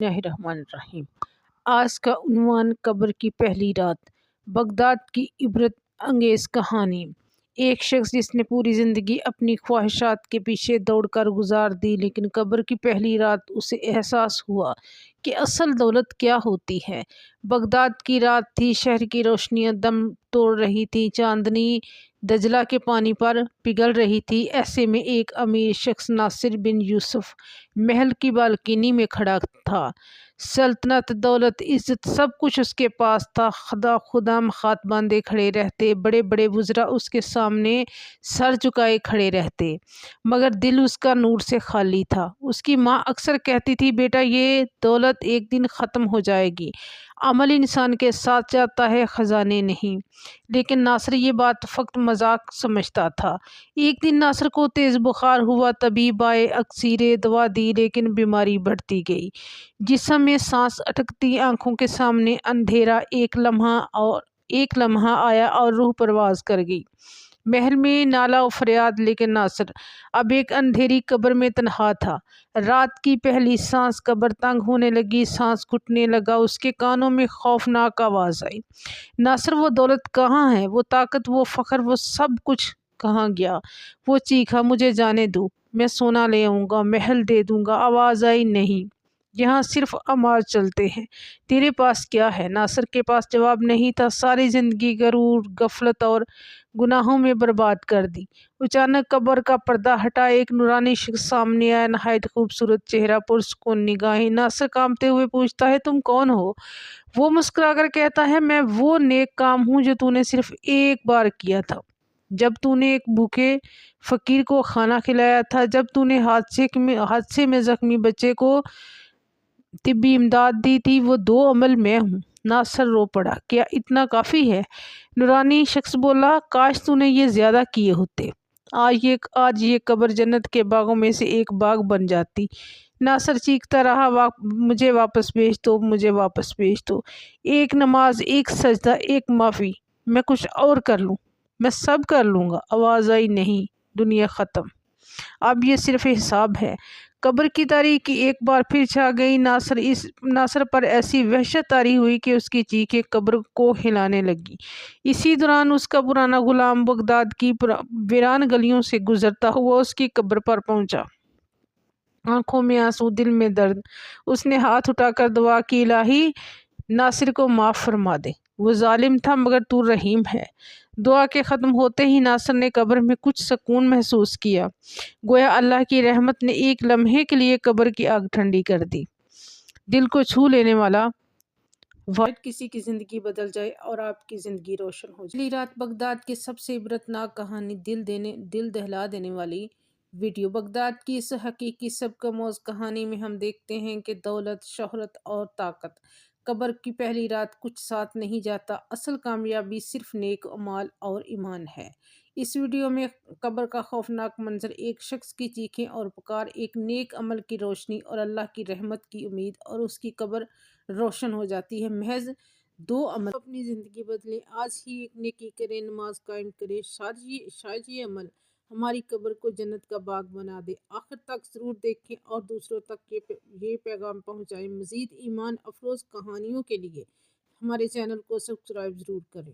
بسم اللہ الرحمن الرحیم۔ آج کا عنوان قبر کی پہلی رات، بغداد کی عبرت انگیز کہانی۔ ایک شخص جس نے پوری زندگی اپنی خواہشات کے پیچھے دوڑ کر گزار دی، لیکن قبر کی پہلی رات اسے احساس ہوا کہ اصل دولت کیا ہوتی ہے۔ بغداد کی رات تھی، شہر کی روشنیاں دم توڑ رہی تھیں، چاندنی دجلہ کے پانی پر پگھل رہی تھی۔ ایسے میں ایک امیر شخص ناصر بن یوسف محل کی بالکنی میں کھڑا تھا۔ سلطنت، دولت، عزت، سب کچھ اس کے پاس تھا۔ خدام ہاتھ باندھے کھڑے رہتے، بڑے بڑے وزراء اس کے سامنے سر جھکائے کھڑے رہتے، مگر دل اس کا نور سے خالی تھا۔ اس کی ماں اکثر کہتی تھی، بیٹا یہ دولت ایک دن ختم ہو جائے گی، عمل انسان کے ساتھ جاتا ہے، خزانے نہیں۔ لیکن ناصر یہ بات فقط مذاق سمجھتا تھا۔ ایک دن ناصر کو تیز بخار ہوا، طبیب آئے، اکسیریں، دوا دی، لیکن بیماری بڑھتی گئی۔ جسم میں سانس اٹکتی، آنکھوں کے سامنے اندھیرا۔ ایک لمحہ آیا اور روح پرواز کر گئی۔ محل میں نالہ و فریاد، لیکن ناصر اب ایک اندھیری قبر میں تنہا تھا۔ رات کی پہلی سانس، قبر تنگ ہونے لگی، سانس گھٹنے لگا۔ اس کے کانوں میں خوفناک آواز آئی، ناصر وہ دولت کہاں ہے، وہ طاقت، وہ فخر، وہ سب کچھ کہاں گیا؟ وہ چیخا، مجھے جانے دو، میں سونا لے آؤں گا، محل دے دوں گا۔ آواز آئی، نہیں، یہاں صرف اعمال چلتے ہیں، تیرے پاس کیا ہے؟ ناصر کے پاس جواب نہیں تھا۔ ساری زندگی غرور، غفلت اور گناہوں میں برباد کر دی۔ اچانک قبر کا پردہ ہٹا، ایک نورانی شخص سامنے آیا، نہایت خوبصورت چہرہ، پرسکون نگاہیں۔ ناصر کانپتے ہوئے پوچھتا ہے، تم کون ہو؟ وہ مسکرا کر کہتا ہے، میں وہ نیک کام ہوں جو تو نے صرف ایک بار کیا تھا، جب تو نے ایک بھوکے فقیر کو کھانا کھلایا تھا، جب تو نے حادثے میں زخمی بچے کو طبی امداد دی تھی، وہ دو عمل میں ہوں۔ ناصر رو پڑا، کیا اتنا کافی ہے؟ نورانی شخص بولا، کاش تو نے یہ زیادہ کیے ہوتے، آج یہ قبر جنت کے باغوں میں سے ایک باغ بن جاتی۔ ناصر چیختا رہا، مجھے واپس بھیج دو، مجھے واپس بھیج دو، ایک نماز، ایک سجدہ، ایک معافی، میں کچھ اور کر لوں، میں سب کر لوں گا۔ آواز آئی، نہیں، دنیا ختم، اب یہ صرف حساب ہے۔ قبر کی تاریکی ایک بار پھر چھا گئی۔ ناصر پر ایسی وحشت طاری ہوئی کہ اس کی چیخیں قبر کو ہلانے لگی۔ اسی دوران اس کا پرانا غلام بغداد کی ویران گلیوں سے گزرتا ہوا اس کی قبر پر پہنچا۔ آنکھوں میں آنسو، دل میں درد۔ اس نے ہاتھ اٹھا کر دعا کی، الہی ناصر کو معاف فرما دے، وہ ظالم تھا مگر تو رحیم ہے۔ دعا کے ختم ہوتے ہی ناصر نے قبر میں کچھ سکون محسوس کیا، گویا اللہ کی رحمت نے ایک لمحے کے لیے قبر کی آگ ٹھنڈی کر دی۔ دل کو چھو لینے والا واقعہ کسی کی زندگی بدل جائے اور آپ کی زندگی روشن ہو جائے۔ پہلی رات بغداد کی سب سے عبرتناک کہانی، دل دہلا دینے والی ویڈیو۔ بغداد کی اس حقیقی سبق آموز کہانی میں ہم دیکھتے ہیں کہ دولت، شہرت اور طاقت، قبر کی پہلی رات کچھ ساتھ نہیں جاتا۔ اصل کامیابی صرف نیک اعمال اور ایمان ہے۔ اس ویڈیو میں قبر کا خوفناک منظر، ایک شخص کی چیخیں اور پکار، ایک نیک عمل کی روشنی اور اللہ کی رحمت کی امید، اور اس کی قبر روشن ہو جاتی ہے۔ محض دو عمل، اپنی زندگی بدلیں، آج ہی ایک نیکی کریں، نماز قائم کریں، شاید یہ عمل ہماری قبر کو جنت کا باغ بنا دے۔ آخر تک ضرور دیکھیں اور دوسروں تک یہ پیغام پہنچائیں۔ مزید ایمان افروز کہانیوں کے لیے ہمارے چینل کو سبسکرائب ضرور کریں۔